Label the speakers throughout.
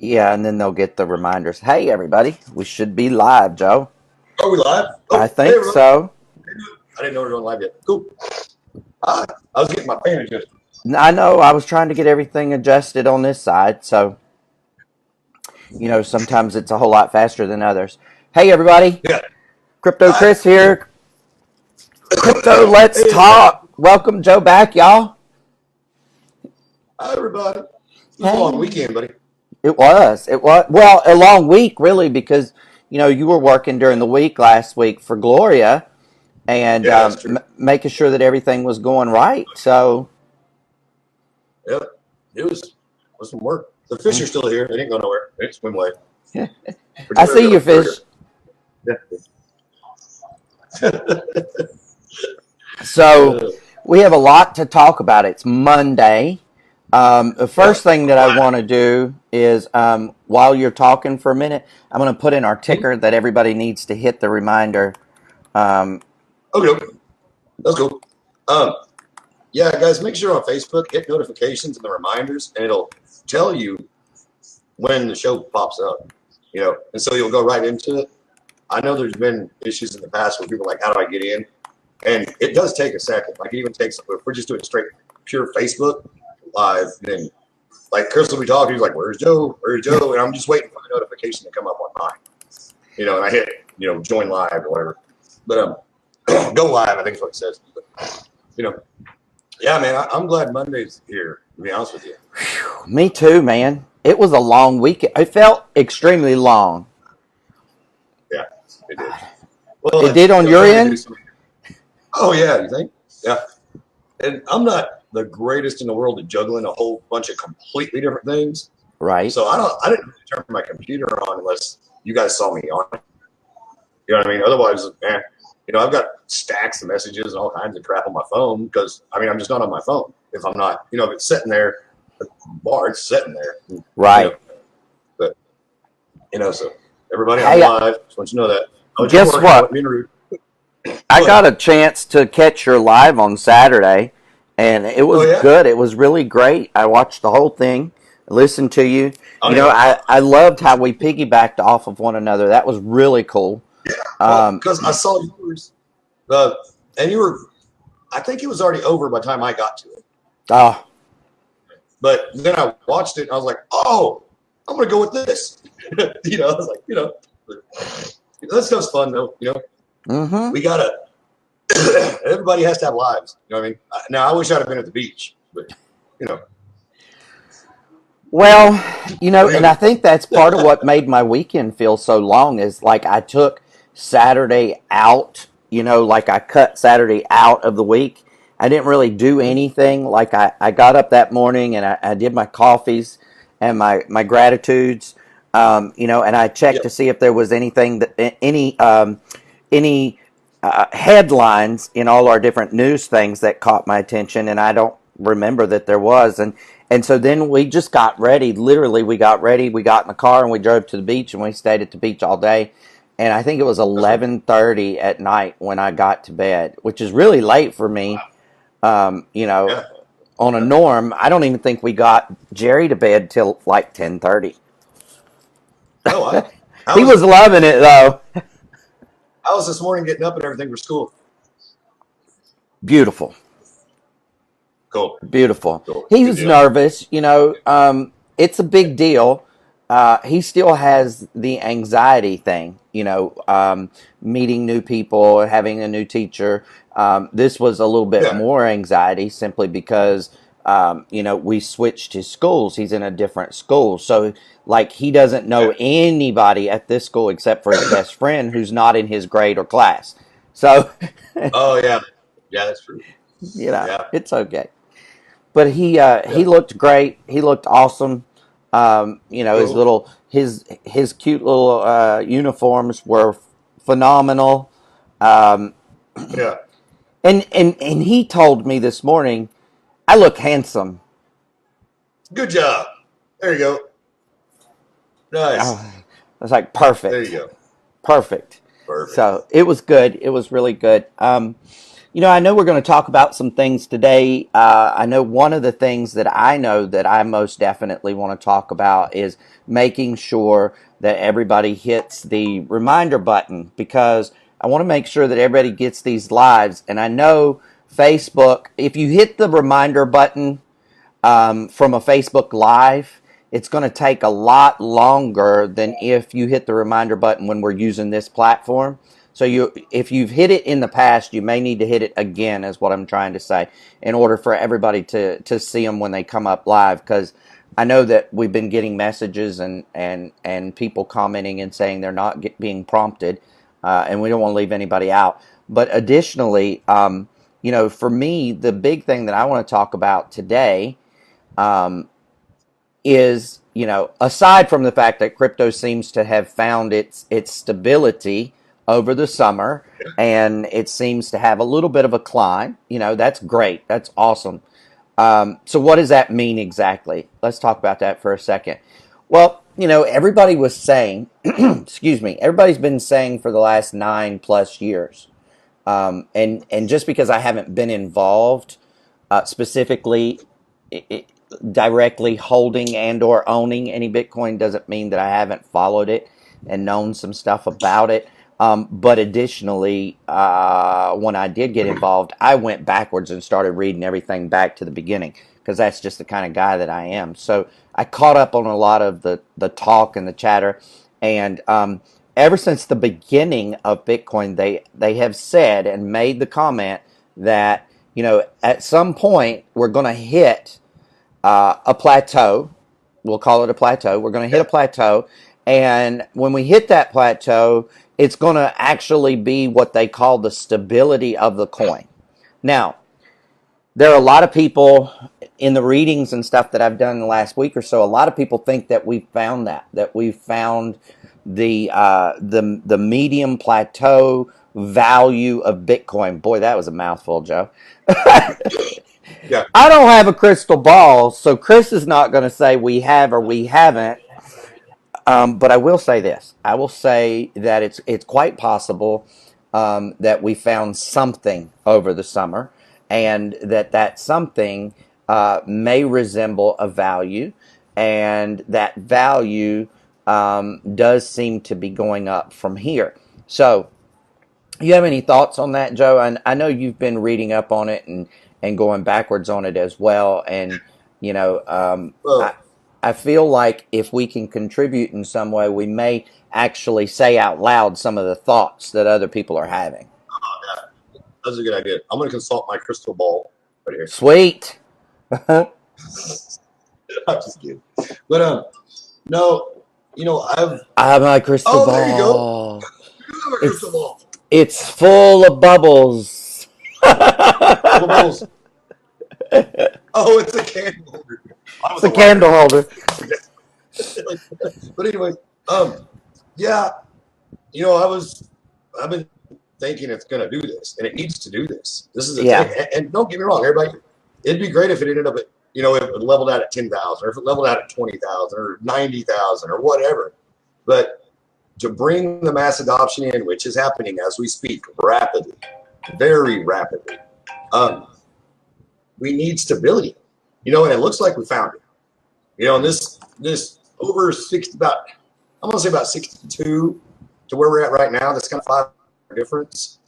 Speaker 1: Yeah, and then they'll get the reminders. Hey, everybody, we should be live, Joe.
Speaker 2: Are we live?
Speaker 1: I
Speaker 2: Oh, hey
Speaker 1: think
Speaker 2: everyone.
Speaker 1: so.
Speaker 2: I didn't know we were going live yet. Cool. I was getting my fan adjusted.
Speaker 1: I know I was trying to get everything adjusted on this side, so sometimes it's a whole lot faster than others. Hey, everybody,
Speaker 2: Yeah.
Speaker 1: Crypto
Speaker 2: Hi.
Speaker 1: Chris here. Crypto, let's
Speaker 2: Hey everybody.
Speaker 1: talk. Welcome Joe back, y'all.
Speaker 2: Hi everybody. It was a long
Speaker 1: Hey,
Speaker 2: weekend, buddy.
Speaker 1: it was. Well, a long week, really, because you were working during the week last week for Gloria and
Speaker 2: Yeah, that's true.
Speaker 1: making sure that everything was going right. So.
Speaker 2: Yep. It was some work. The fish are still here. They didn't go nowhere. They didn't swim away. But
Speaker 1: I
Speaker 2: they're
Speaker 1: see
Speaker 2: here.
Speaker 1: your
Speaker 2: They're
Speaker 1: fish.
Speaker 2: here.
Speaker 1: So
Speaker 2: uh,
Speaker 1: we have a lot to talk about. It's Monday. The
Speaker 2: yeah.
Speaker 1: first thing that I want to do is, while you're talking for a minute, I'm going to put in our ticker that everybody needs to hit the reminder.
Speaker 2: Okay. That's cool. Um, yeah, guys, make sure on Facebook, hit notifications and the reminders, and it'll tell you when the show pops up. And so you'll go right into it. I know there's been issues in the past where people are like, how do I get in? And it does take a second. Like, it even takes, if we're just doing straight, pure Facebook live, then, like, Chris will be talking. He's like, where's Joe? Where's Joe? And I'm just waiting for the notification to come up on mine. And I hit, join live or whatever. But go live, I think is what it says. But, yeah, man, I'm glad Monday's here, to be honest with you.
Speaker 1: Me too, man. It was a long weekend. It felt extremely long.
Speaker 2: Yeah, it did. Well,
Speaker 1: It did on your
Speaker 2: trying to do
Speaker 1: end?
Speaker 2: something. Oh, yeah, you think? Yeah. And I'm not the greatest in the world at juggling a whole bunch of completely different things.
Speaker 1: Right.
Speaker 2: So I didn't really turn my computer on unless you guys saw me on it. You know what I mean? Otherwise, I've got stacks of messages and all kinds of crap on my phone because, I'm just not on my phone. If I'm not, if it's sitting there, at the bar, it's sitting there.
Speaker 1: Right.
Speaker 2: But, so everybody, I'm
Speaker 1: Hey,
Speaker 2: live. Just want you to know that. I was just
Speaker 1: guess
Speaker 2: working. I
Speaker 1: what?
Speaker 2: wasn't being rude.
Speaker 1: I
Speaker 2: Go ahead.
Speaker 1: got a chance to catch your live on Saturday, and it
Speaker 2: Oh,
Speaker 1: was
Speaker 2: yeah?
Speaker 1: good. It was really great. I watched the whole thing, listened to you.
Speaker 2: I don't even.
Speaker 1: I loved how we piggybacked off of one another. That was really cool.
Speaker 2: Yeah. Well,
Speaker 1: Um,
Speaker 2: because I saw yours. And you were, I think it was already over by the time I got to it.
Speaker 1: oh,
Speaker 2: But then I watched it and I was like, oh, I'm going to go with this. I was like, that stuff's fun though.
Speaker 1: mm-hmm.
Speaker 2: We got to, everybody has to have lives. You know what I mean? Now, I wish I'd have been at the beach, but,
Speaker 1: Well, and I think that's part of what made my weekend feel so long is like I took Saturday out, like I cut Saturday out of the week. I didn't really do anything. Like I got up that morning and I did my coffees and my gratitudes, and I checked
Speaker 2: yeah,
Speaker 1: to see if there was anything that any headlines in all our different news things that caught my attention, and I don't remember that there was. And so then we just got ready. Literally, we got ready. We got in the car and we drove to the beach, and we stayed at the beach all day. And I think it was 11:30 at night when I got to bed, which is really late for me.
Speaker 2: yeah.
Speaker 1: On a norm, I don't even think we got Jerry to bed till like 10:30.
Speaker 2: Oh, wow.
Speaker 1: He was loving it though.
Speaker 2: How was this morning getting up and everything for school?
Speaker 1: Beautiful.
Speaker 2: Cool.
Speaker 1: Beautiful.
Speaker 2: Cool.
Speaker 1: He
Speaker 2: Good
Speaker 1: was
Speaker 2: deal.
Speaker 1: nervous, it's a big deal. He still has the anxiety thing, meeting new people, having a new teacher. This was a little bit
Speaker 2: Yeah.
Speaker 1: more anxiety simply because, we switched his schools. He's in a different school. So, like, he doesn't
Speaker 2: Yeah.
Speaker 1: know anybody at this school except for his best friend who's not in his grade or class. So,
Speaker 2: Oh, yeah. Yeah, that's true. Yeah.
Speaker 1: it's okay. But he
Speaker 2: Yeah.
Speaker 1: looked great. He looked awesome. His
Speaker 2: Cool.
Speaker 1: little his cute little uniforms were phenomenal. Um,
Speaker 2: Yeah.
Speaker 1: and he told me this morning, I look handsome.
Speaker 2: Good job. There you go. Nice.
Speaker 1: I was like,
Speaker 2: There you
Speaker 1: perfect,
Speaker 2: go.
Speaker 1: perfect.
Speaker 2: Perfect.
Speaker 1: So it was good. It was really good. I know we're going to talk about some things today. I know one of the things that I know that I most definitely want to talk about is making sure that everybody hits the reminder button, because I want to make sure that everybody gets these lives. And I know Facebook, if you hit the reminder button from a Facebook Live, it's going to take a lot longer than if you hit the reminder button when we're using this platform. So if you've hit it in the past, you may need to hit it again, is what I'm trying to say, in order for everybody to see them when they come up live. Because I know that we've been getting messages and people commenting and saying they're not being prompted, and we don't want to leave anybody out. But additionally, for me, the big thing that I want to talk about today is, aside from the fact that crypto seems to have found its stability over the summer, and it seems to have a little bit of a climb, that's great. That's awesome. So what does that mean exactly? Let's talk about that for a second. Well, everybody was saying, excuse me, everybody's been saying for the last 9+ years, and just because I haven't been involved specifically directly holding and or owning any Bitcoin doesn't mean that I haven't followed it and known some stuff about it. But additionally, when I did get involved, I went backwards and started reading everything back to the beginning, because that's just the kind of guy that I am. So I caught up on a lot of the talk and the chatter. And ever since the beginning of Bitcoin, they have said and made the comment that, at some point we're going to hit a plateau. We'll call it a plateau. We're going to hit a plateau. And when we hit that plateau, it's going to actually be what they call the stability of the coin. Now, there are a lot of people in the readings and stuff that I've done in the last week or so. A lot of people think that we found that we've found the medium plateau value of Bitcoin. Boy, that was a mouthful, Joe.
Speaker 2: Yeah.
Speaker 1: I don't have a crystal ball, so Chris is not going to say we have or we haven't. But I will say this: I will say that it's quite possible that we found something over the summer, and that something may resemble a value, and that value does seem to be going up from here. So, you have any thoughts on that, Joe? And I know you've been reading up on it and going backwards on it as well. And I
Speaker 2: Well,
Speaker 1: I feel like if we can contribute in some way, we may actually say out loud some of the thoughts that other people are having.
Speaker 2: that's a good idea. I'm going to consult my crystal ball right here.
Speaker 1: Sweet.
Speaker 2: I'm just kidding. But no, I've.
Speaker 1: I have my crystal
Speaker 2: Oh, there you go.
Speaker 1: ball.
Speaker 2: You have a crystal
Speaker 1: It's
Speaker 2: ball.
Speaker 1: it's full of bubbles.
Speaker 2: Full of bubbles. Oh, it's a candle holder. I
Speaker 1: It's
Speaker 2: was
Speaker 1: a
Speaker 2: a lighter.
Speaker 1: candle holder.
Speaker 2: But anyway, yeah, I've been thinking it's going to do this, and it needs to do this. This is a
Speaker 1: Yeah.
Speaker 2: thing, and don't get me wrong, everybody. It'd be great if it ended up at, if it leveled out at 10,000, or if it leveled out at 20,000, or 90,000, or whatever. But to bring the mass adoption in, which is happening as we speak, rapidly, very rapidly, we need stability. And it looks like we found it. And this over 60, I'm gonna say about 62 to where we're at right now. That's kind of 5 difference.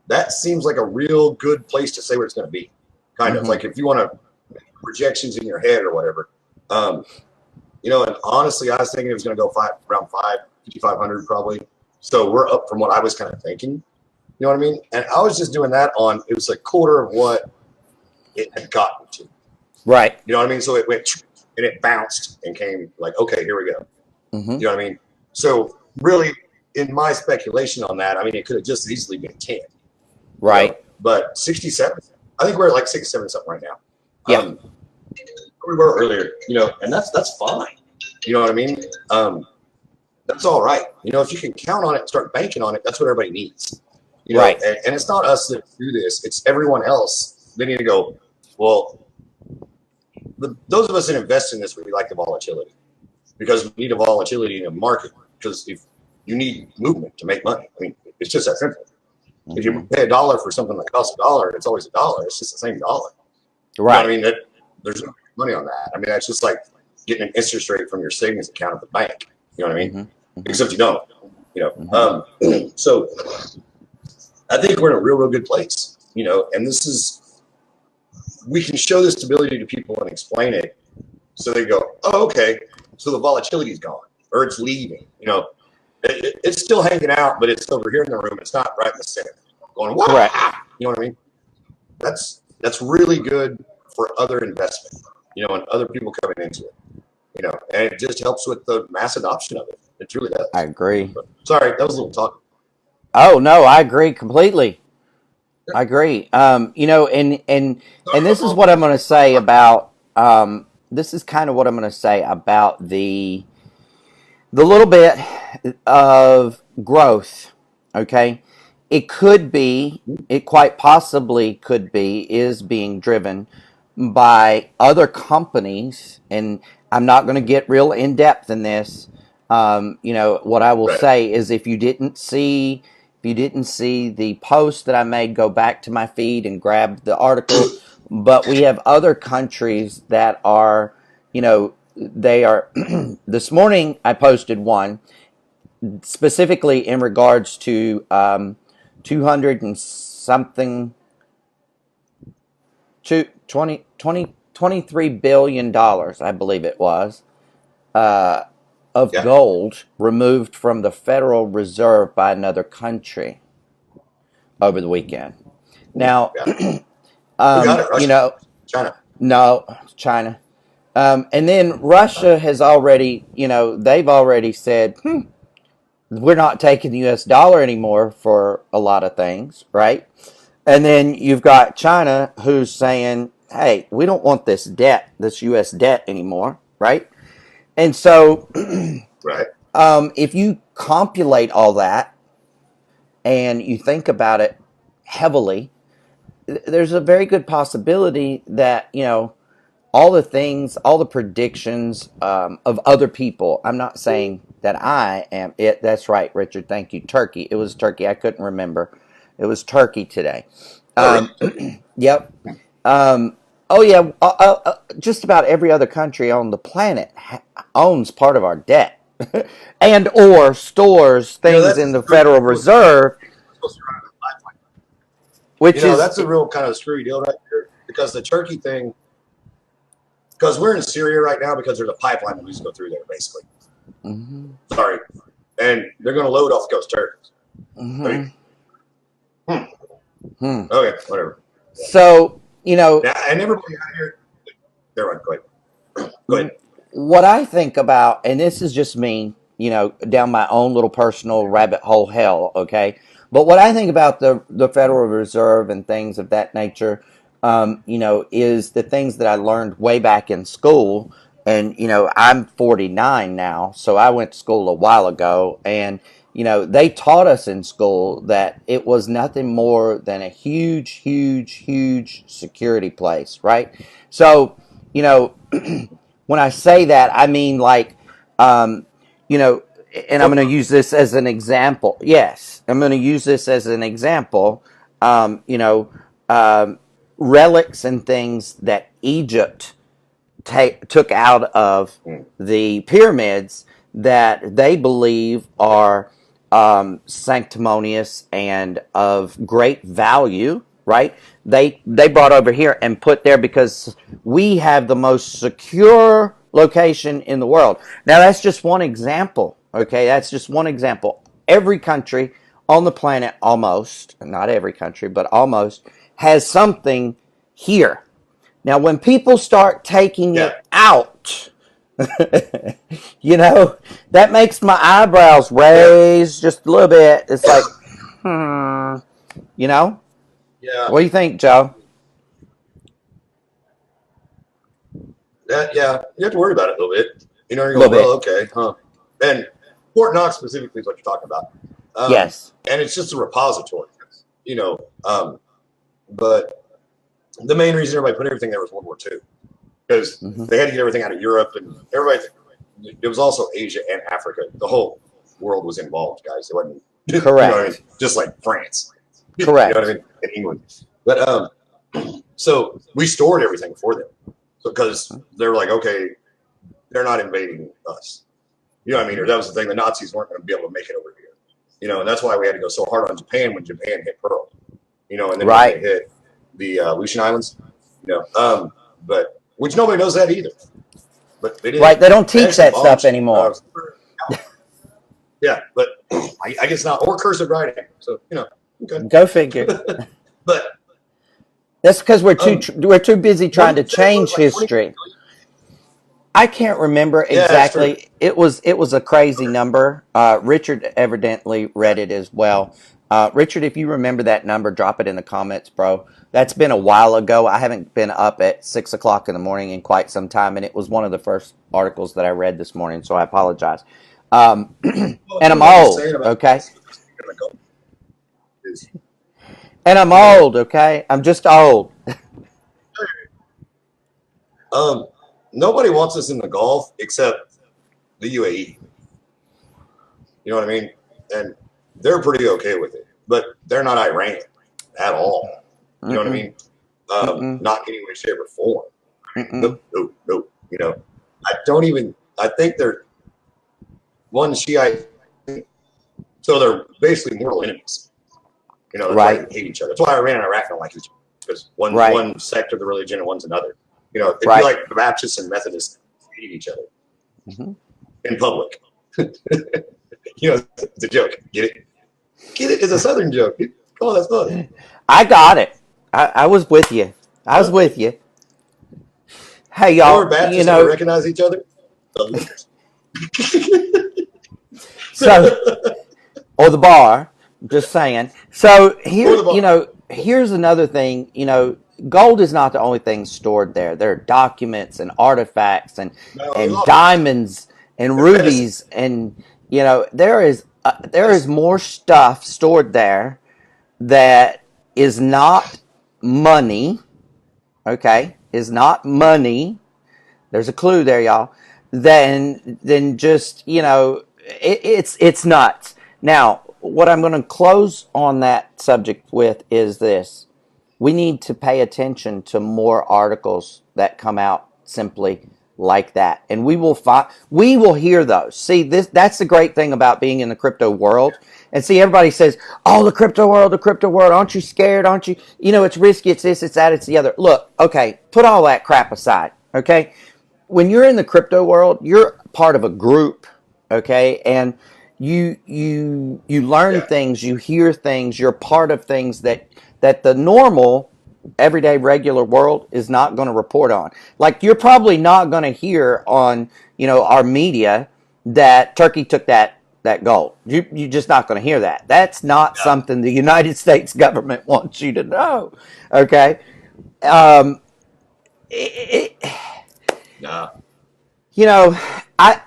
Speaker 2: That seems like a real good place to say where it's going to be. Kind of like if you want to projections in your head or whatever. And honestly, I was thinking it was going to go around 5,500 probably. So we're up from what I was kind of thinking. You know what I mean? And I was just doing that it was a quarter of what it had gotten to.
Speaker 1: Right.
Speaker 2: You know what I mean? So it went and it bounced and came like, okay, here we go.
Speaker 1: Mm-hmm.
Speaker 2: You know what I mean? So really, in my speculation on that, I mean, it could have just as easily been 10.
Speaker 1: Right.
Speaker 2: But 67, I think we're at like 67 something right now.
Speaker 1: Yeah.
Speaker 2: We were earlier, and that's fine. You know what I mean? That's all right. If you can count on it and start banking on it, that's what everybody needs.
Speaker 1: Right.
Speaker 2: And it's not us that do this. It's everyone else. They need to go, well, those of us that invest in this, we like the volatility because we need a volatility in the market because if you need movement to make money. I mean, it's just that simple. If you pay a dollar for something that costs a dollar, it's always a dollar. It's just the same dollar. You know what I
Speaker 1: Right.
Speaker 2: mean? There's no money on that. I mean, that's just like getting an interest rate from your savings account at the bank. You know what I mean? Except you don't. So I think we're in a real good place. And we can show this stability to people and explain it, so they go, oh, okay, so the volatility's gone, or it's leaving. It's still hanging out, but it's over here in the room. It's not right in the center. Going, wow.
Speaker 1: Correct.
Speaker 2: You know what I mean? That's really good for other investment, and other people coming into it. And it just helps with the mass adoption of it. It truly does.
Speaker 1: I agree.
Speaker 2: But, sorry, that was a little talk.
Speaker 1: Oh no, I agree completely. I agree. And this is what I'm going to say about. This is kind of what I'm going to say about the little bit of growth. Okay, it quite possibly could be, is being driven by other companies, and I'm not going to get real in depth in this. What I will say is, if you didn't see the post that I made, go back to my feed and grab the article. But we have other countries that are, they are. This morning I posted one specifically in regards to 200 and something, 23 billion dollars, I believe it was, of gold removed from the Federal Reserve by another country over the weekend. Now,
Speaker 2: China.
Speaker 1: No, China. And then Russia has already, they've already said, we're not taking the US dollar anymore for a lot of things, right? And then you've got China who's saying, hey, we don't want this US debt anymore, right? And so,
Speaker 2: right.
Speaker 1: If you compilate all that and you think about it heavily, there's a very good possibility that, all the predictions of other people. I'm not saying that I am it. That's right, Richard. Thank you. Turkey. It was Turkey. I couldn't remember. It was Turkey today. Yep. Oh yeah. Just about every other country on the planet owns part of our debt, and or stores things in the Federal Reserve. Which is
Speaker 2: that's a real kind of screwy deal right there, because the Turkey thing. Because we're in Syria right now, because there's a pipeline that needs to go through there, basically. Sorry. And they're going to load off the coast Turks. Okay, whatever.
Speaker 1: So,
Speaker 2: and everybody out here. Go ahead. Go ahead.
Speaker 1: What I think about, and this is just me, down my own little personal rabbit hole hell, okay? But what I think about the Federal Reserve and things of that nature, is the things that I learned way back in school. And, I'm 49 now, so I went to school a while ago. And, they taught us in school that it was nothing more than a huge, huge, huge security place, right? So, when I say that, I mean like, and I'm going to use this as an example. Yes, I'm going to use this as an example. Relics and things that Egypt took out of the pyramids that they believe are sanctimonious and of great value, right? They brought over here and put there because we have the most secure location in the world. Now, that's just one example, okay? That's just one example. Every country on the planet, almost, not every country, but almost, has something here. Now, when people start taking it out, that makes my eyebrows raise just a little bit. It's like,
Speaker 2: Yeah.
Speaker 1: What do you think, Joe?
Speaker 2: You have to worry about it a little bit. You're going, well, okay, huh? And Fort Knox specifically is what you're talking about.
Speaker 1: Yes.
Speaker 2: And it's just a repository, but the main reason everybody put everything there was World War II, because they had to get everything out of Europe, and everybody. It was also Asia and Africa. The whole world was involved, guys. It wasn't
Speaker 1: correct.
Speaker 2: Just like France. You know what I
Speaker 1: Correct.
Speaker 2: mean? In England. But so we stored everything for them. So because they're like, okay, they're not invading us. You know what I mean? Or that was the thing, the Nazis weren't going to be able to make it over here. You know, and that's why we had to go so hard on Japan when Japan hit Pearl. You know, and then when they
Speaker 1: Right.
Speaker 2: hit the Aleutian Islands, you know, but which nobody knows that either. But they
Speaker 1: Right.
Speaker 2: did.
Speaker 1: They don't
Speaker 2: They
Speaker 1: teach
Speaker 2: actually
Speaker 1: that stuff
Speaker 2: bombed.
Speaker 1: anymore.
Speaker 2: Yeah, but I guess not, or cursive writing. So you know, okay.
Speaker 1: Go figure.
Speaker 2: But
Speaker 1: That's because we're too busy
Speaker 2: what
Speaker 1: trying
Speaker 2: did
Speaker 1: to
Speaker 2: you say? It was
Speaker 1: change
Speaker 2: like 20
Speaker 1: history. I can't remember
Speaker 2: Yeah, that's true.
Speaker 1: exactly. It was a crazy
Speaker 2: Okay.
Speaker 1: number. Richard evidently
Speaker 2: Yeah.
Speaker 1: read it as well. Richard, if you remember that number, drop it in the comments, bro. That's been a while ago. I haven't been up at 6 o'clock in the morning in quite some time, and it was one of the first articles that I read this morning. So I apologize. And
Speaker 2: Well, you know
Speaker 1: I'm
Speaker 2: what I was
Speaker 1: old,
Speaker 2: saying about
Speaker 1: okay?
Speaker 2: is,
Speaker 1: And I'm
Speaker 2: you know,
Speaker 1: old, okay? I'm just old.
Speaker 2: um, nobody wants us in the Gulf except the UAE. You know what I mean? And they're pretty okay with it, but they're not Iran at all. You know what I
Speaker 1: Mm-mm,
Speaker 2: mean?
Speaker 1: mm-mm,
Speaker 2: Not in any way, shape, or form.
Speaker 1: mm-mm.
Speaker 2: Nope, nope, nope. You know, I don't even. I think they're one Shiite, so they're basically mortal enemies. You know, that's why
Speaker 1: Right,
Speaker 2: they hate each other. That's why Iran and Iraq don't like each other because one's
Speaker 1: right,
Speaker 2: one sect of the religion and one's another. You know, it'd be
Speaker 1: right.
Speaker 2: like the Baptists and Methodists hating each other
Speaker 1: Mm-hmm.
Speaker 2: in public. You know, it's a joke. Get it? Get it? It's a Southern joke. Oh, that's funny.
Speaker 1: I got it. I was with you. I was with you. Hey,
Speaker 2: You know where
Speaker 1: y'all,
Speaker 2: Baptists never recognize each other? The liquors.
Speaker 1: so, or the bar, just saying. So,
Speaker 2: Or
Speaker 1: here,
Speaker 2: the bar.
Speaker 1: here's another thing, gold is not the only thing stored there. There are documents and artifacts
Speaker 2: No, there's
Speaker 1: and
Speaker 2: all kinds of stuff.
Speaker 1: diamonds and
Speaker 2: And medicine.
Speaker 1: rubies and, there is
Speaker 2: Medicine.
Speaker 1: more stuff stored there that is not money, okay? Is not money. There's a clue there, y'all. Then just it's nuts. Now, what I'm going to close on that subject with is this: we need to pay attention to more articles that come out simply like that, and we will hear those. See, that's the great thing about being in the crypto world. And see, everybody says, "Oh, the crypto world. Aren't you scared? Aren't you? It's risky. It's this. It's that. It's the other." Look, okay, put all that crap aside. Okay, when you're in the crypto world, you're part of a group, okay, and you learn
Speaker 2: Yeah.
Speaker 1: things, you hear things, you're part of things that the normal everyday regular world is not going to report on. Like, you're probably not going to hear on our media that Turkey took that gold. You're just not going to hear that. That's not
Speaker 2: Yeah.
Speaker 1: something the United States government wants you to know. Okay. um it,
Speaker 2: Nah.
Speaker 1: you know, I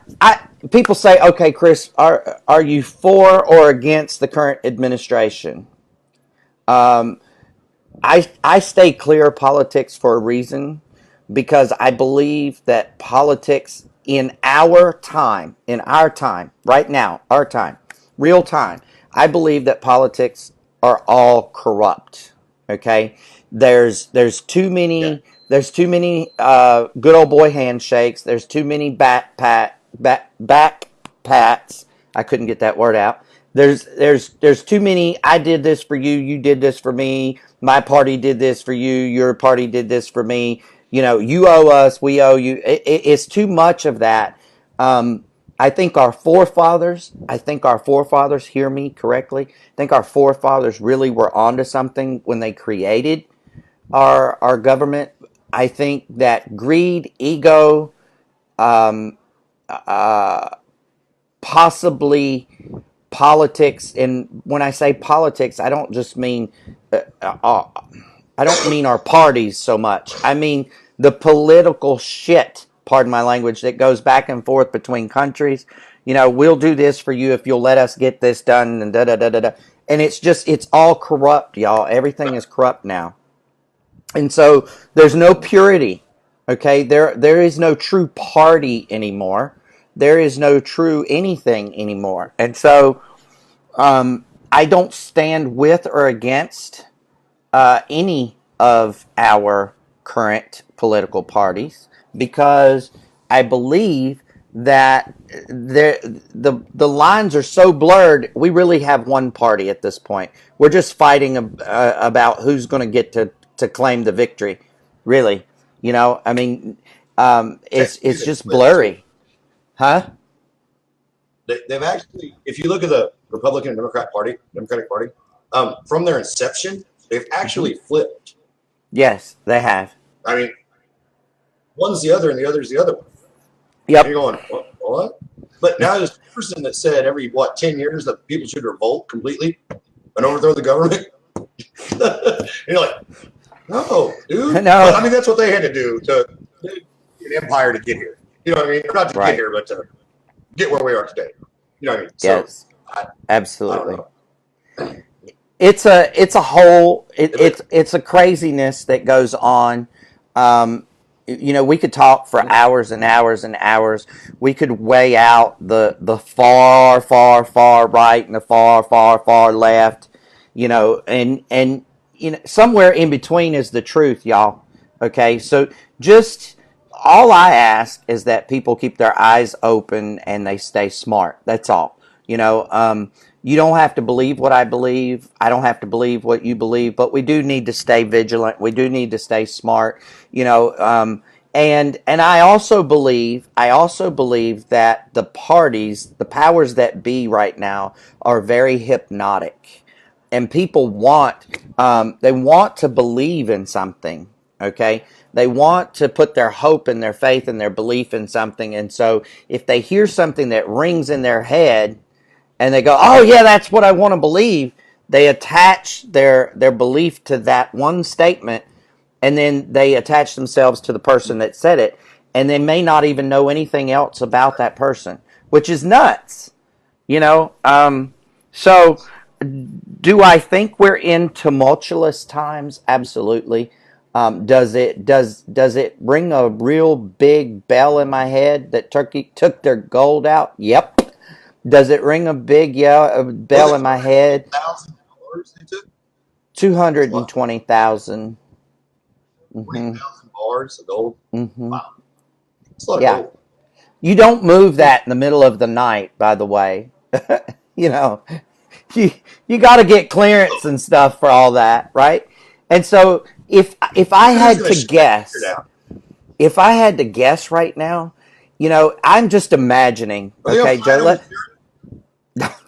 Speaker 1: people say, okay, Chris, are you for or against the current administration? Um, I stay clear of politics for a reason, because I believe that politics in our time, right now, our time, real time, I believe that politics are all corrupt. Okay, there's too
Speaker 2: Yeah.
Speaker 1: many there's too many good old boy handshakes. There's too many back pats. I couldn't get that word out. There's too many. I did this for you. You did this for me. My party did this for you. Your party did this for me. You owe us. We owe you. It's too much of that. Um, I think our forefathers, hear me correctly. I think our forefathers really were onto something when they created our government. I think that greed, ego, um, uh, possibly politics, and when I say politics, I don't just mean I don't mean our parties so much. I mean the political shit, pardon my language, that goes back and forth between countries. We'll do this for you if you'll let us get this done, and da da da da da. And it's all corrupt, y'all. Everything is corrupt now. And so there's no purity. Okay, there is no true party anymore. There is no true anything anymore. And so I don't stand with or against any of our current political parties because I believe that the lines are so blurred. We really have one party at this point. We're just fighting about who's going to get to claim the victory. Really, I mean, it's just blurry, huh?
Speaker 2: They've actually, if you look at the Republican and Democratic Party, from their inception, they've actually flipped.
Speaker 1: Yes, they have.
Speaker 2: I mean, one's the other and the other's the other one.
Speaker 1: Yep.
Speaker 2: And you're going, what? But now there's a person that said every, 10 years that people should revolt completely and overthrow the government. And you're like, no, dude.
Speaker 1: No.
Speaker 2: But, I mean, that's what they had to do to an empire to get here. You know what I mean? Not to get here, but to get where we are today. You know what I mean?
Speaker 1: Yes,
Speaker 2: so,
Speaker 1: absolutely. It's a craziness that goes on. We could talk for hours and hours and hours. We could weigh out the far, far, far right and the far, far, far left. And somewhere in between is the truth, y'all. Okay, so just all I ask is that people keep their eyes open and they stay smart. That's all. You don't have to believe what I believe. I don't have to believe what you believe, but we do need to stay vigilant. We do need to stay smart. And I also believe that the parties, the powers that be right now, are very hypnotic, and people want to believe in something. Okay, they want to put their hope and their faith and their belief in something, and so if they hear something that rings in their head, and they go, oh yeah, that's what I want to believe, they attach their belief to that one statement, and then they attach themselves to the person that said it, and they may not even know anything else about that person, which is nuts. So do I think we're in tumultuous times? Absolutely. Does it ring a real big bell in my head that Turkey took their gold out? Yep. Does it ring a big bell in my head? $220,000.
Speaker 2: 20,000 bars of gold.
Speaker 1: Mm-hmm.
Speaker 2: Wow. It's a lot of gold.
Speaker 1: You don't move that in the middle of the night, by the way. You got to get clearance and stuff for all that, right? And so if I had to guess right now, I'm just imagining. Okay, Joe.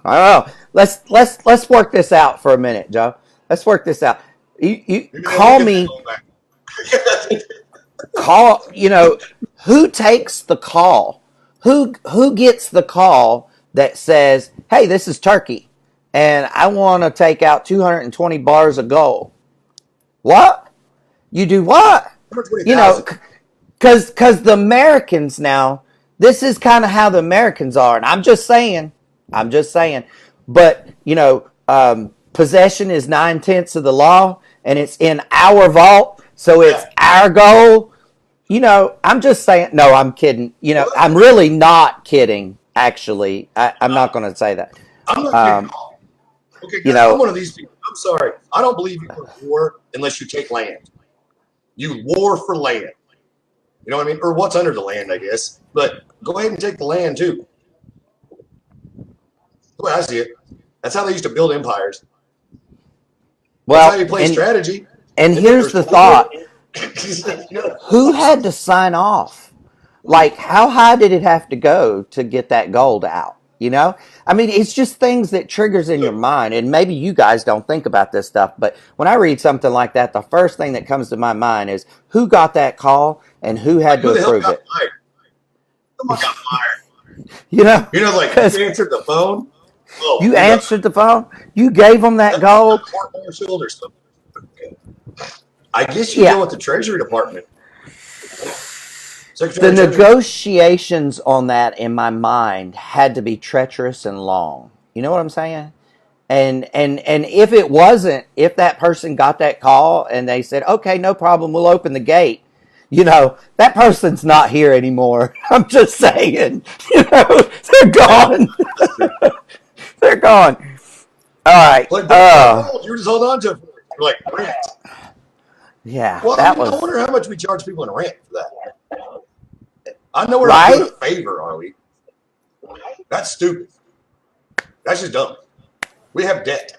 Speaker 1: I don't know. Let's work this out for a minute, Joe. Let's work this out. You call me. Who takes the call? Who gets the call that says, "Hey, this is Turkey, and I want to take out 220 bars of gold." What? You do what? Because the Americans now. This is kind of how the Americans are, and I'm just saying. But possession is 9/10 of the law, and it's in our vault, so it's our goal. I'm just saying. No, I'm kidding. I'm really not kidding. Actually, I'm not going to say that.
Speaker 2: I'm not kidding. Okay, I'm one of these people. I'm sorry. I don't believe you go to war unless you take land. You war for land. You know what I mean? Or what's under the land, I guess. But go ahead and take the land too. The way I see it, that's how they used to build empires. Well, that's how you play strategy.
Speaker 1: And here's the thought: who had to sign off? Like, how high did it have to go to get that gold out? I mean, it's just things that triggers in your mind. And maybe you guys don't think about this stuff, but when I read something like that, the first thing that comes to my mind is who got that call and who had to approve it.
Speaker 2: Someone got fired.
Speaker 1: You
Speaker 2: you answered the phone.
Speaker 1: Oh, you answered the phone. You gave them that gold.
Speaker 2: I guess you deal with the Treasury Department.
Speaker 1: The negotiations on that, in my mind, had to be treacherous and long. You know what I'm saying? And if it wasn't, if that person got that call and they said, "Okay, no problem, we'll open the gate," that person's not here anymore. I'm just saying. They're gone. They're gone. right.
Speaker 2: Like, but it's not gold. You just hold on to it. You're like, rent.
Speaker 1: Yeah,
Speaker 2: Well,
Speaker 1: that
Speaker 2: I
Speaker 1: was
Speaker 2: wonder how much we charge people in rent for that. I know we're not doing
Speaker 1: right.
Speaker 2: a favor, are we? That's stupid. That's just dumb. We have debt.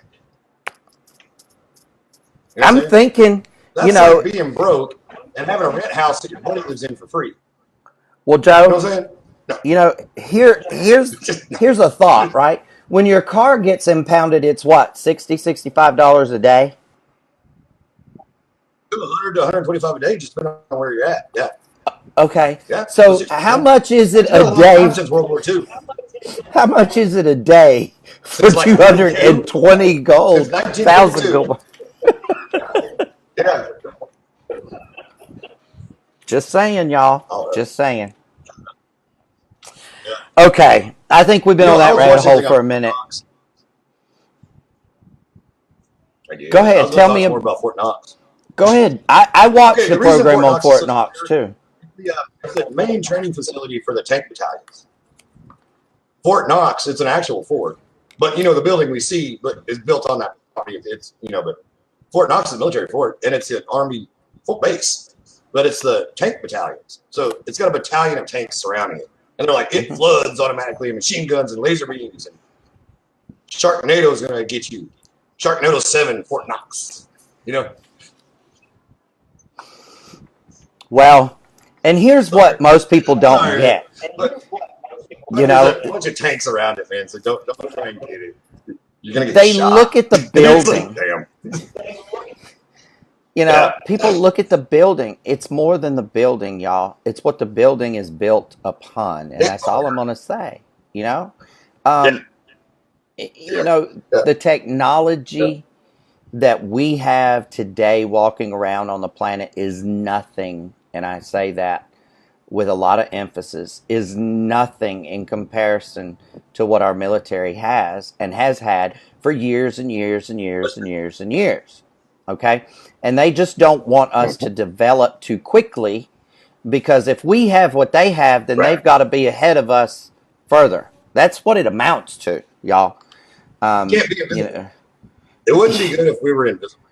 Speaker 2: You know what I'm
Speaker 1: I'm
Speaker 2: saying?
Speaker 1: thinking,
Speaker 2: That's like being broke and having a rent house that your buddy lives in for free.
Speaker 1: well,
Speaker 2: You know
Speaker 1: Joe,
Speaker 2: what I'm saying? No.
Speaker 1: here's a thought, right? When your car gets impounded, it's what, $65 a day?
Speaker 2: $100 to $125 a day, just depending on where you're at. Yeah.
Speaker 1: Okay.
Speaker 2: Yeah. So
Speaker 1: So
Speaker 2: 60,
Speaker 1: how
Speaker 2: yeah.
Speaker 1: much is it
Speaker 2: It's been
Speaker 1: a
Speaker 2: a long time
Speaker 1: day?
Speaker 2: since World War II.
Speaker 1: How much is it a day for
Speaker 2: Since like 42.
Speaker 1: 220
Speaker 2: Since
Speaker 1: gold, 1,000
Speaker 2: 1952.
Speaker 1: gold?
Speaker 2: Yeah.
Speaker 1: Just saying, y'all.
Speaker 2: All right.
Speaker 1: Just saying.
Speaker 2: Yeah.
Speaker 1: Okay. I think we've been on
Speaker 2: I
Speaker 1: that
Speaker 2: was
Speaker 1: rabbit
Speaker 2: watching
Speaker 1: hole
Speaker 2: something on
Speaker 1: for a
Speaker 2: Fort
Speaker 1: minute.
Speaker 2: Knox. I did.
Speaker 1: Go
Speaker 2: I
Speaker 1: ahead.
Speaker 2: was going
Speaker 1: Tell
Speaker 2: to talk
Speaker 1: me.
Speaker 2: some more about Fort Knox.
Speaker 1: Go ahead. I watched
Speaker 2: Okay,
Speaker 1: the
Speaker 2: the reason
Speaker 1: program
Speaker 2: Fort
Speaker 1: on
Speaker 2: Knox is so
Speaker 1: Fort Knox,
Speaker 2: secure,
Speaker 1: too.
Speaker 2: it's the main training facility for the tank battalions. Fort Knox, it's an actual fort, but the building we see is built on that property. But Fort Knox is a military fort, and it's an Army base, but it's the tank battalions. So it's got a battalion of tanks surrounding it, and they're like, it floods automatically, and machine guns and laser beams, and Sharknado is going to get you. Sharknado 7, Fort Knox.
Speaker 1: Well, and here's what most people don't
Speaker 2: Sorry,
Speaker 1: get.
Speaker 2: but
Speaker 1: You
Speaker 2: there's
Speaker 1: know,
Speaker 2: a bunch of tanks around it, man. So don't try and get it. You're gonna get
Speaker 1: they
Speaker 2: shot.
Speaker 1: look at the
Speaker 2: It's like,
Speaker 1: building.
Speaker 2: damn.
Speaker 1: People
Speaker 2: Yeah.
Speaker 1: look at the building. It's more than the building, y'all. It's what the building is built upon, and that's all I'm gonna say. You know,
Speaker 2: Yeah.
Speaker 1: um,
Speaker 2: Yeah. Yeah.
Speaker 1: the technology that we have today walking around on the planet is nothing, and I say that with a lot of emphasis, is nothing in comparison to what our military has and has had for years and years and years and years and years. Okay? And they just don't want us to develop too quickly, because if we have what they have, then
Speaker 2: Right.
Speaker 1: they've got to be ahead of us further. That's what it amounts to, y'all.
Speaker 2: Can't be
Speaker 1: You
Speaker 2: invisible.
Speaker 1: know,
Speaker 2: It wouldn't be good if we were invisible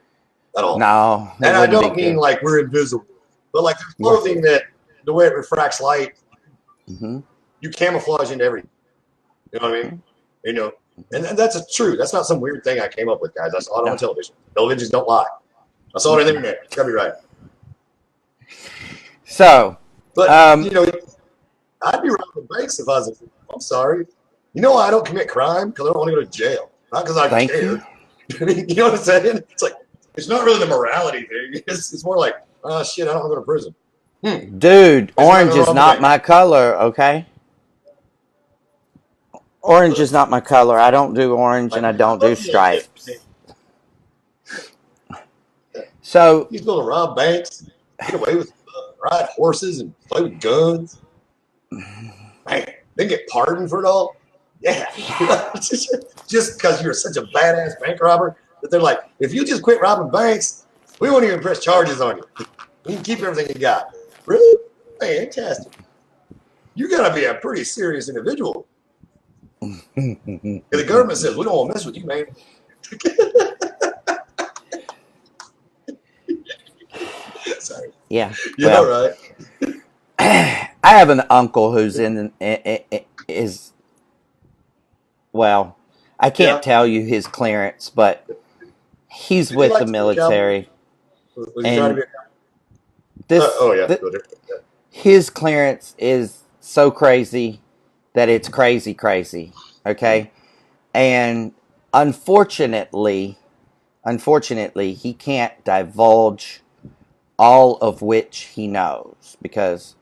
Speaker 2: at all.
Speaker 1: no, it
Speaker 2: And I
Speaker 1: wouldn't be
Speaker 2: don't mean
Speaker 1: good.
Speaker 2: like we're invisible, but like there's
Speaker 1: Yeah.
Speaker 2: clothing that the way it refracts light,
Speaker 1: Mm-hmm.
Speaker 2: you camouflage into everything. You know what I mean? You know, and that's true. That's not some weird thing I came up with, guys. I saw it
Speaker 1: No.
Speaker 2: on television. Televisions don't lie. I saw it on the internet. It's gotta be right.
Speaker 1: So,
Speaker 2: But I'd be robbing banks if I was. I'm sorry. I don't commit crime because I don't want to go to jail, not because I
Speaker 1: thank
Speaker 2: care.
Speaker 1: you.
Speaker 2: You know what I'm saying? It's like it's not really the morality thing. It's more like, oh shit, I don't want to go to prison.
Speaker 1: Dude,
Speaker 2: It's not
Speaker 1: orange
Speaker 2: gonna
Speaker 1: is
Speaker 2: rob the
Speaker 1: not
Speaker 2: bank.
Speaker 1: my color, okay? Orange is not my color. I don't do orange and I don't do stripes. So,
Speaker 2: You go to rob banks, get away with ride horses and play with guns. Man, they get pardoned for it all. Yeah, just because you're such a badass bank robber that they're like, if you just quit robbing banks, we won't even press charges on you. You can keep everything you got. Really? Fantastic. You gotta be a pretty serious individual. The government says we don't want to mess with you, man. Sorry.
Speaker 1: yeah.
Speaker 2: Yeah,
Speaker 1: Well,
Speaker 2: right.
Speaker 1: I have an uncle who's well, I can't
Speaker 2: Yeah.
Speaker 1: tell you his clearance, but he's
Speaker 2: Did he
Speaker 1: with
Speaker 2: like
Speaker 1: the
Speaker 2: to be a cowboy?
Speaker 1: military.
Speaker 2: Was he trying to
Speaker 1: And
Speaker 2: be a cowboy?
Speaker 1: this,
Speaker 2: Oh yeah.
Speaker 1: his clearance is so crazy that it's crazy, crazy. Okay. And unfortunately, he can't divulge all of which he knows, because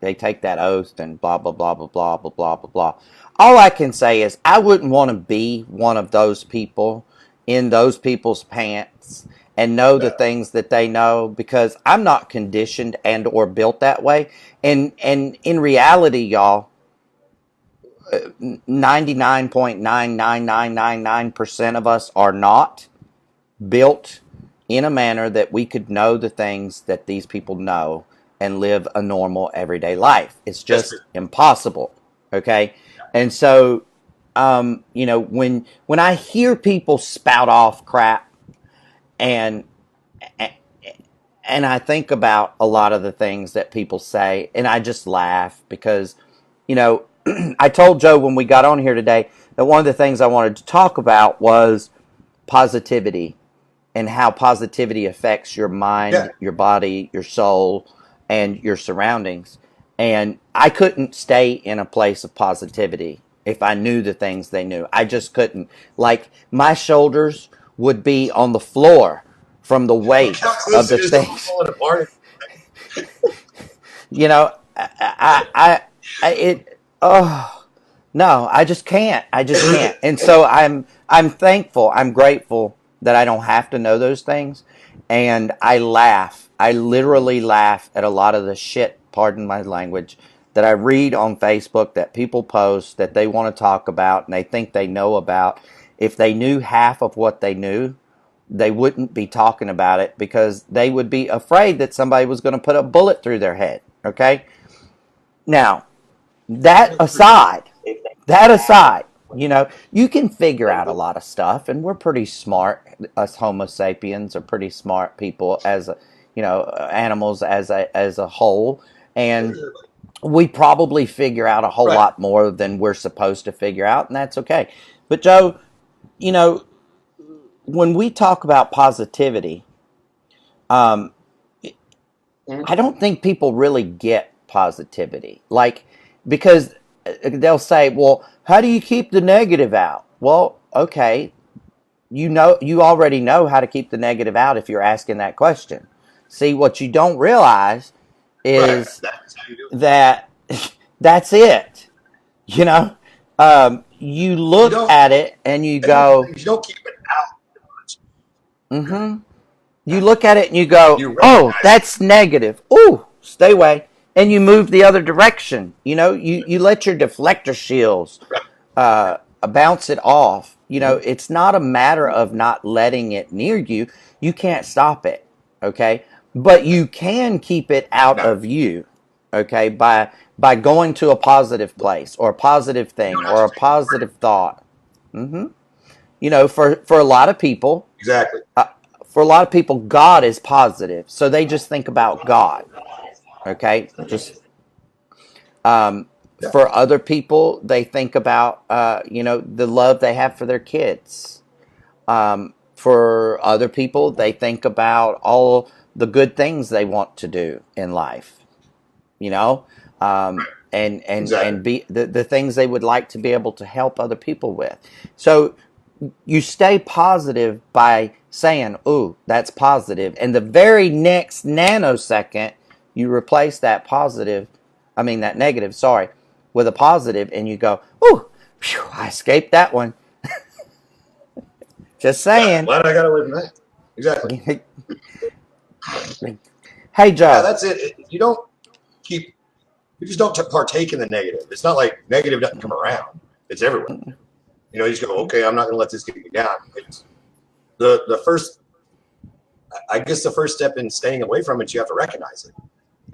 Speaker 1: they take that oath and blah blah blah blah blah blah blah blah blah. All I can say is I wouldn't want to be one of those people in those people's pants and know the things that they know, because I'm not conditioned and or built that way. And in reality, y'all, 99.99999% of us are not built in a manner that we could know the things that these people know and live a normal everyday life. It's just impossible. Okay. And so when I hear people spout off crap, and and I think about a lot of the things that people say, and I just laugh because, you know, I told Joe when we got on here today that one of the things I wanted to talk about was positivity and how positivity affects your
Speaker 2: Yeah.
Speaker 1: mind, your body, your soul, and your surroundings. And I couldn't stay in a place of positivity if I knew the things they knew. I just couldn't. Like, my shoulders would be on the floor from the
Speaker 2: Look how
Speaker 1: weight of
Speaker 2: close
Speaker 1: the
Speaker 2: it is to
Speaker 1: things.
Speaker 2: falling apart.
Speaker 1: You know, oh, no, I just can't. I just can't. And so I'm thankful. I'm grateful that I don't have to know those things. And I laugh. I literally laugh at a lot of the shit, pardon my language, that I read on Facebook that people post that they want to talk about and they think they know about. If they knew half of what they knew, they wouldn't be talking about it because they would be afraid that somebody was going to put a bullet through their head. Okay? Now, that
Speaker 2: That's pretty true.
Speaker 1: aside, that aside, you can figure out a lot of stuff, and we're pretty smart. Us Homo sapiens are pretty smart people as animals as a whole, and we probably figure out a whole
Speaker 2: Right.
Speaker 1: lot more than we're supposed to figure out, and that's okay. But Joe, you know, when we talk about positivity, um,
Speaker 2: Mhm.
Speaker 1: I don't think people really get positivity. Like, because they'll say, well, how do you keep the negative out? Well, okay, you already know how to keep the negative out if you're asking that question. See, what you don't realize
Speaker 2: Right.
Speaker 1: is
Speaker 2: That's how you do it.
Speaker 1: that that's it. You know, you
Speaker 2: You
Speaker 1: look
Speaker 2: don't,
Speaker 1: at it and you
Speaker 2: and here's the
Speaker 1: go,
Speaker 2: thing, you don't keep it out
Speaker 1: mm-hmm. You look at it and you go,
Speaker 2: you
Speaker 1: oh,
Speaker 2: recognize it.
Speaker 1: that's negative. Ooh, stay away. And you move the other direction. You let your deflector shields
Speaker 2: Right.
Speaker 1: bounce it off.
Speaker 2: Mhm.
Speaker 1: It's not a matter of not letting it near you. You can't stop it, okay? But you can keep it out
Speaker 2: No,
Speaker 1: of you, okay, by going to a positive place or a positive
Speaker 2: you
Speaker 1: thing
Speaker 2: don't have
Speaker 1: or
Speaker 2: to
Speaker 1: a
Speaker 2: take it away.
Speaker 1: positive thought. hmm for a lot of people,
Speaker 2: Exactly.
Speaker 1: uh, God is positive, so they just think about God. Okay, just
Speaker 2: Yeah.
Speaker 1: for other people, they think about the love they have for their kids. For other people, they think about all the good things they want to do in life. You know, and
Speaker 2: Exactly.
Speaker 1: be the things they would like to be able to help other people with. So you stay positive by saying, "Ooh, that's positive," and the very next nanosecond, you replace that negative, sorry, with a positive, and you go, "Ooh, phew, I escaped that one." Just
Speaker 2: Yeah.
Speaker 1: saying.
Speaker 2: Glad I got away from that. Exactly.
Speaker 1: Hey,
Speaker 2: Yeah,
Speaker 1: Joe.
Speaker 2: that's it. You don't keep, you just don't partake in the negative. It's not like negative doesn't come around. It's everywhere. You just go, okay, I'm not going to let this get me down. It's the first, I guess the first step in staying away from it, you have to recognize it.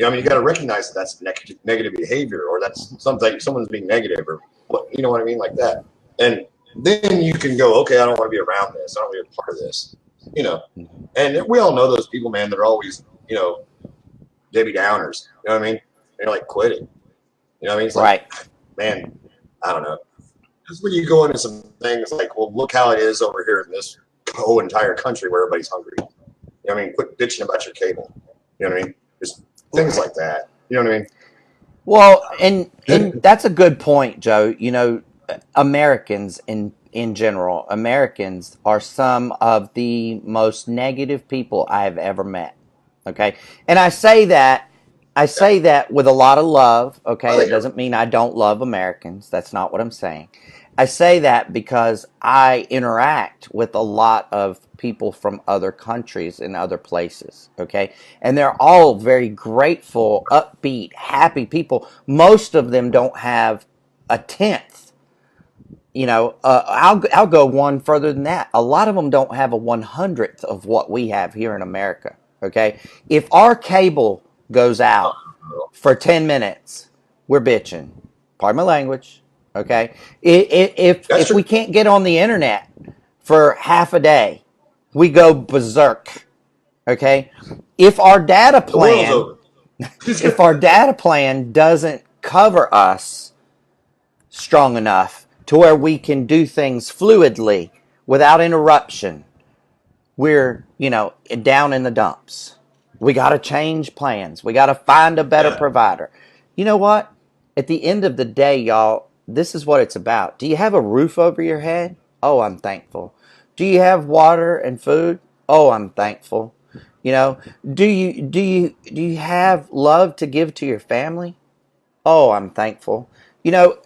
Speaker 2: I mean, you got to recognize that that's negative behavior, or that's something someone's being negative, or what you know what I mean, like that. And then you can go, okay, I don't want to be around this. I don't want to be a part of this. You know, and we all know those people, man. They're always, Debbie Downers. You know what I mean? And you're like quitting. You know what I mean? It's like,
Speaker 1: Right.
Speaker 2: man, I don't know. Because when you go into some things like, well, look how it is over here in this whole entire country where everybody's hungry. You know what I mean? Quit bitching about your cable. You know what I mean? Just things like that. You know what I
Speaker 1: Well, and
Speaker 2: mean?
Speaker 1: that's a good point, Joe. Americans in general, Americans are some of the most negative people I have ever met. Okay, and I
Speaker 2: Yeah.
Speaker 1: say that with a lot of love. Okay,
Speaker 2: I
Speaker 1: that
Speaker 2: think
Speaker 1: doesn't mean I don't love Americans. That's not what I'm saying. I say that because I interact with a lot of people from other countries and other places. Okay, and they're all very grateful, upbeat, happy people. Most of them don't have a tenth. I'll go one further than that. A lot of them don't have a 100th of what we have here in America. Okay, if our cable goes out for 10 minutes, we're bitching. Pardon my language. Okay, if we
Speaker 2: true.
Speaker 1: can't get on the internet for half a day, we go berserk. Okay, if our data
Speaker 2: The world's
Speaker 1: plan
Speaker 2: over.
Speaker 1: if our data plan doesn't cover us strong enough to where we can do things fluidly without interruption, we're, down in the dumps. We got to change plans. We got to find a better
Speaker 2: Yeah.
Speaker 1: provider. You know what? At the end of the day, y'all, this is what it's about. Do you have a roof over your head? Oh, I'm thankful. Do you have water and food? Oh, I'm thankful. You know, do you have love to give to your family? Oh, I'm thankful. You know,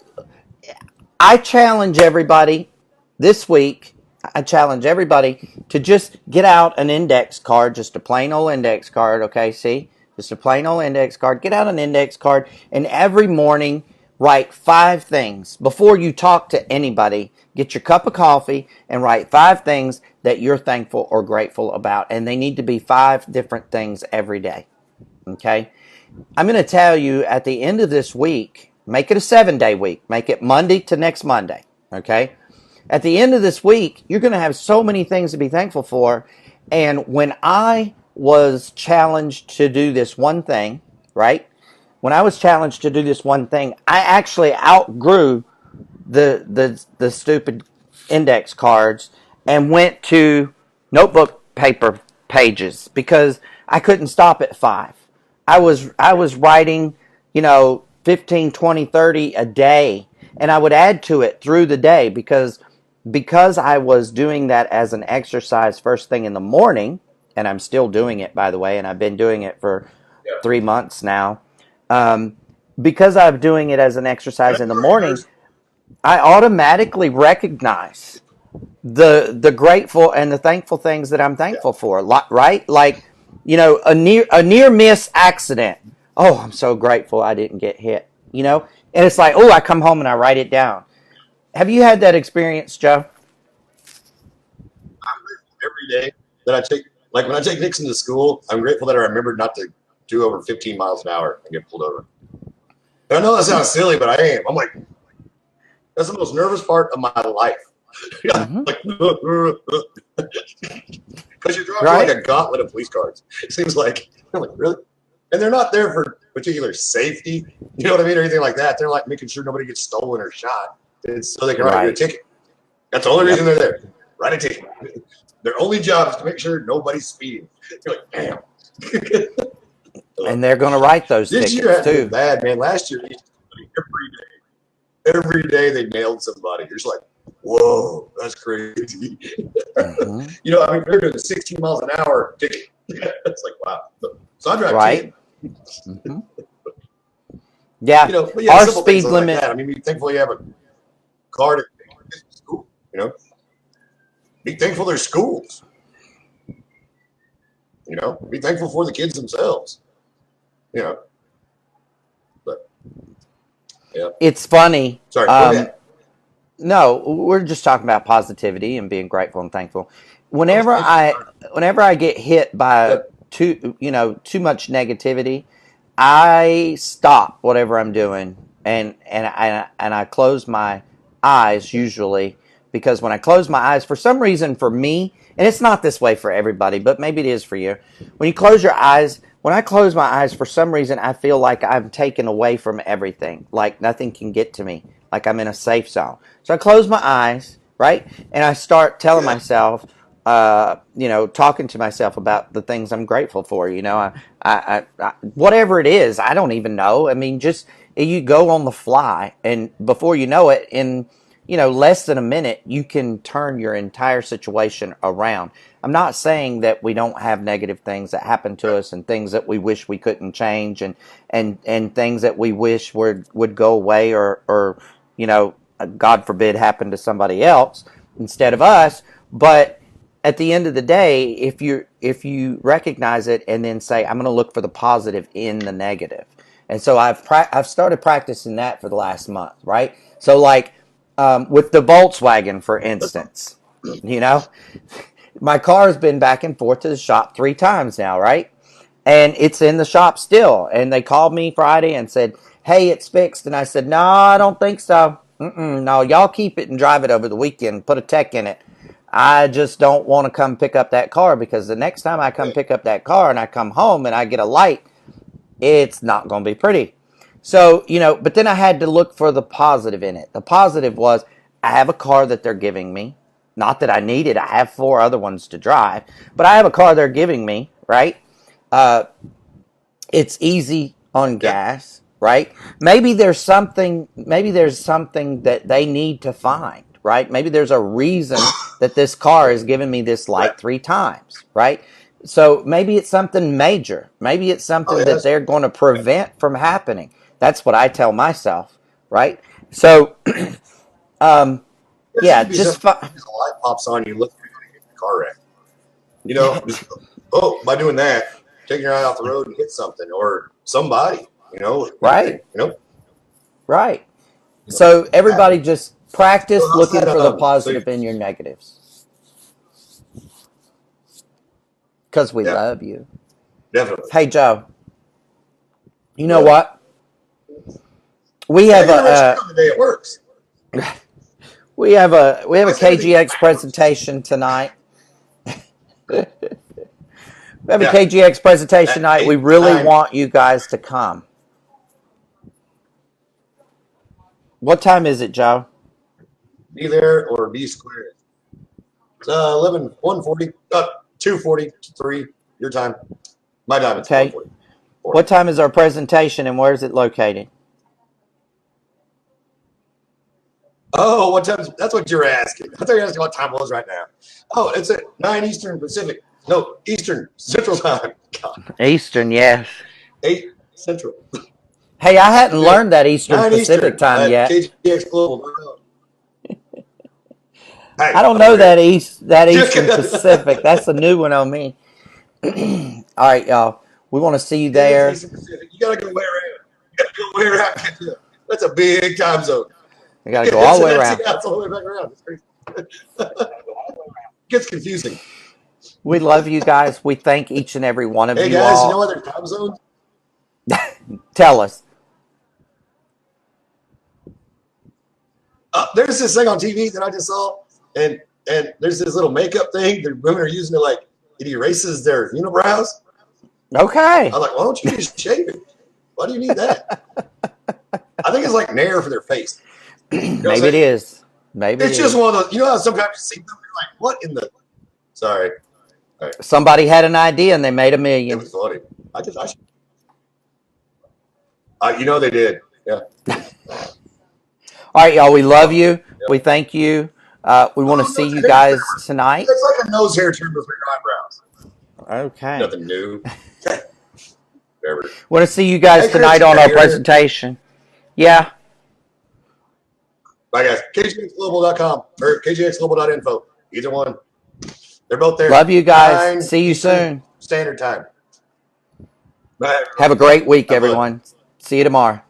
Speaker 1: I challenge everybody this week. I challenge everybody to just get out an index card, just a plain old index card, okay? See? Just a plain old index card. Get out an index card and every morning write 5 things. Before you talk to anybody, get your cup of coffee and write 5 things that you're thankful or grateful about. And they need to be 5 different things every day, okay? I'm going to tell you at the end of this week, make it a 7-day week. Make it Monday to next Monday. Okay. At the end of this week, you're going to have so many things to be thankful for. And when I was challenged to do this one thing, right? When I was challenged to do this one thing, I actually outgrew the stupid index cards and went to notebook paper pages because I couldn't stop at 5. I was writing, 15, 20, 30 a day, and I would add to it through the day because I was doing that as an exercise first thing in the morning, and I'm still doing it, by the way, and I've been doing it for
Speaker 2: Yeah.
Speaker 1: 3 months now. Um, because I'm doing it as an
Speaker 2: Can I
Speaker 1: exercise in the
Speaker 2: borrow
Speaker 1: morning,
Speaker 2: yours?
Speaker 1: I automatically recognize the grateful and the thankful things that I'm
Speaker 2: Yeah.
Speaker 1: thankful for. Right? Like, a near miss accident. Oh, I'm so grateful I didn't get hit. And it's like, oh, I come home and I write it down. Have you had that experience, Joe?
Speaker 2: I'm grateful every day that I take, like when I take Nixon to school, I'm grateful that I remembered not to do over 15 miles an hour and get pulled over. And I know that sounds silly, but I am. I'm like, that's the most nervous part of my life.
Speaker 1: Mm-hmm.
Speaker 2: Like, because you're drawn through like
Speaker 1: Right?
Speaker 2: a gauntlet of police cars. It seems like, I'm like, really? And they're not there for particular safety, you know what I mean, or anything like that. They're like making sure nobody gets stolen or shot. It's so they can write you a
Speaker 1: Right.
Speaker 2: ticket. That's the only reason
Speaker 1: Yep.
Speaker 2: they're there. Write a ticket. Their only job is to make sure nobody's speeding. You're like, damn.
Speaker 1: And they're going to write those
Speaker 2: This year
Speaker 1: tickets
Speaker 2: hasn't been
Speaker 1: too.
Speaker 2: bad, man. Last year, every day they nailed somebody. You're just like, whoa, that's crazy.
Speaker 1: Mm-hmm.
Speaker 2: I mean, they're doing 16 miles an hour ticket. It's like, wow. So I drive
Speaker 1: Right?
Speaker 2: 10.
Speaker 1: Mm-hmm. Yeah.
Speaker 2: But yeah,
Speaker 1: Our
Speaker 2: simple things
Speaker 1: speed
Speaker 2: like
Speaker 1: limit.
Speaker 2: that. I mean, be thankful you have a car to take your kids to school. Be thankful there's schools. Be thankful for the kids themselves. You know, but yeah.
Speaker 1: It's funny.
Speaker 2: Sorry, go ahead.
Speaker 1: No, we're just talking about positivity and being grateful and thankful.
Speaker 2: I was
Speaker 1: Whenever
Speaker 2: thankful.
Speaker 1: I whenever I get hit by
Speaker 2: That,
Speaker 1: too much negativity, I stop whatever I'm doing and I close my eyes usually because when I close my eyes for some reason for me, and it's not this way for everybody, but maybe it is for you. When you close your eyes, when I close my eyes for some reason I feel like I'm taken away from everything, like nothing can get to me, like I'm in a safe zone. So I close my eyes, right? And I start telling
Speaker 2: yeah.
Speaker 1: myself, talking to myself about the things I'm grateful for. Whatever it is, I don't even know. I mean, just you go on the fly, and before you know it, in less than a minute, you can turn your entire situation around. I'm not saying that we don't have negative things that happen to us and things that we wish we couldn't change and things that we wish would go away or God forbid happen to somebody else instead of us. But at the end of the day, if you recognize it and then say, I'm going to look for the positive in the negative. And so I've started practicing that for the last month, right? So like with the Volkswagen, for instance, you know, my car has been back and forth to the shop 3 times now, right? And it's in the shop still. And they called me Friday and said, "Hey, it's fixed." And I said, "No, I don't think so." No, y'all keep it and drive it over the weekend. Put a tech in it. I just don't want to come pick up that car because the next time I come
Speaker 2: Right.
Speaker 1: pick up that car and I come home and I get a light, it's not going to be pretty. So, but then I had to look for the positive in it. The positive was I have a car that they're giving me. Not that I need it. I have 4 other ones to drive, but I have a car they're giving me, right? Uh, it's easy on
Speaker 2: Yeah.
Speaker 1: gas, right? Maybe there's something that they need to find, right? Maybe there's a reason that this car is giving me this
Speaker 2: Right.
Speaker 1: light 3 times, right? So maybe it's something major. Maybe it's
Speaker 2: Oh,
Speaker 1: something that
Speaker 2: yes.
Speaker 1: they're going to prevent from happening. That's what I tell myself, right? So
Speaker 2: There
Speaker 1: yeah,
Speaker 2: should be
Speaker 1: just
Speaker 2: something. Just a light pops on you. Look, you're going to get in a car wreck. Just by doing that, taking your eye off the road and hit something or somebody. Anything.
Speaker 1: right, right. So
Speaker 2: Yeah.
Speaker 1: everybody just
Speaker 2: So
Speaker 1: practice
Speaker 2: how's
Speaker 1: looking
Speaker 2: that?
Speaker 1: for the
Speaker 2: So
Speaker 1: positive in your negatives because we
Speaker 2: yeah,
Speaker 1: love you.
Speaker 2: definitely.
Speaker 1: Hey Joe, you know
Speaker 2: What?
Speaker 1: what? We
Speaker 2: Yeah, I
Speaker 1: have
Speaker 2: gotta let you
Speaker 1: a
Speaker 2: know the day it works.
Speaker 1: we have a
Speaker 2: Always everything
Speaker 1: KGX
Speaker 2: works.
Speaker 1: presentation tonight. We have a
Speaker 2: Yeah,
Speaker 1: KGX presentation
Speaker 2: at
Speaker 1: tonight. We
Speaker 2: eight
Speaker 1: really
Speaker 2: nine.
Speaker 1: want you guys to come. What time is it, Joe?
Speaker 2: Be there or be square. It's 140, 2:43 your time. My time it's
Speaker 1: Okay.
Speaker 2: 1:44.
Speaker 1: What time is our presentation and where is it located?
Speaker 2: Oh, what time? That's what you're asking. I thought you were asking what time it was right now. Oh, it's at 9 Eastern Pacific. No, Eastern Central Time. God,
Speaker 1: Eastern, yes.
Speaker 2: 8 Central.
Speaker 1: Hey, I hadn't
Speaker 2: Yeah,
Speaker 1: learned that Eastern
Speaker 2: 9
Speaker 1: Pacific
Speaker 2: Eastern
Speaker 1: time
Speaker 2: at
Speaker 1: yet.
Speaker 2: KGX Global. Hey,
Speaker 1: I don't
Speaker 2: I'm
Speaker 1: know
Speaker 2: weird.
Speaker 1: that Eastern Pacific. That's a new one on me. All right, y'all. We want to see you
Speaker 2: It is
Speaker 1: there.
Speaker 2: Eastern Pacific. You gotta go way around. You gotta go way around. That's a big time zone.
Speaker 1: We got to go all
Speaker 2: It's
Speaker 1: the way
Speaker 2: that's
Speaker 1: around.
Speaker 2: yeah, it's all the way back around. It's crazy. It gets confusing.
Speaker 1: We love you guys. We thank each and every one of
Speaker 2: Hey
Speaker 1: you
Speaker 2: guys, you know
Speaker 1: all.
Speaker 2: what there's time zones?
Speaker 1: Tell us.
Speaker 2: There's this thing on TV that I just saw, and there's this little makeup thing that women are using to it erases their unibrows.
Speaker 1: Okay.
Speaker 2: I'm like, why don't you just shave it? Why do you need that? I think it's like Nair for their face. You know what I'm
Speaker 1: Maybe it
Speaker 2: saying?
Speaker 1: is. Maybe it
Speaker 2: It's just
Speaker 1: is.
Speaker 2: one of those. You know how sometimes you see them, you're like, what in the? Sorry, all right.
Speaker 1: Somebody had an idea and they made a
Speaker 2: It
Speaker 1: million.
Speaker 2: was funny. I should. They did. Yeah.
Speaker 1: All right, y'all. We love
Speaker 2: Oh,
Speaker 1: you.
Speaker 2: yeah.
Speaker 1: We thank you. We want to
Speaker 2: Oh, no,
Speaker 1: see
Speaker 2: it's a
Speaker 1: you
Speaker 2: hair
Speaker 1: guys
Speaker 2: trimmer.
Speaker 1: tonight.
Speaker 2: It's like a nose hair trimmer for your eyebrows.
Speaker 1: Okay.
Speaker 2: Nothing new. Whatever.
Speaker 1: Want to see you guys
Speaker 2: Hey, Chris,
Speaker 1: tonight
Speaker 2: you
Speaker 1: on
Speaker 2: got
Speaker 1: our
Speaker 2: hair hair.
Speaker 1: presentation. Yeah.
Speaker 2: Bye, guys. KGXglobal.com or KGXglobal.info. Either one. They're both there.
Speaker 1: Love you guys.
Speaker 2: 9
Speaker 1: See you
Speaker 2: Eastern
Speaker 1: soon.
Speaker 2: Standard Time. Bye,
Speaker 1: Have
Speaker 2: everybody.
Speaker 1: a great week,
Speaker 2: Have fun.
Speaker 1: everyone. See you tomorrow.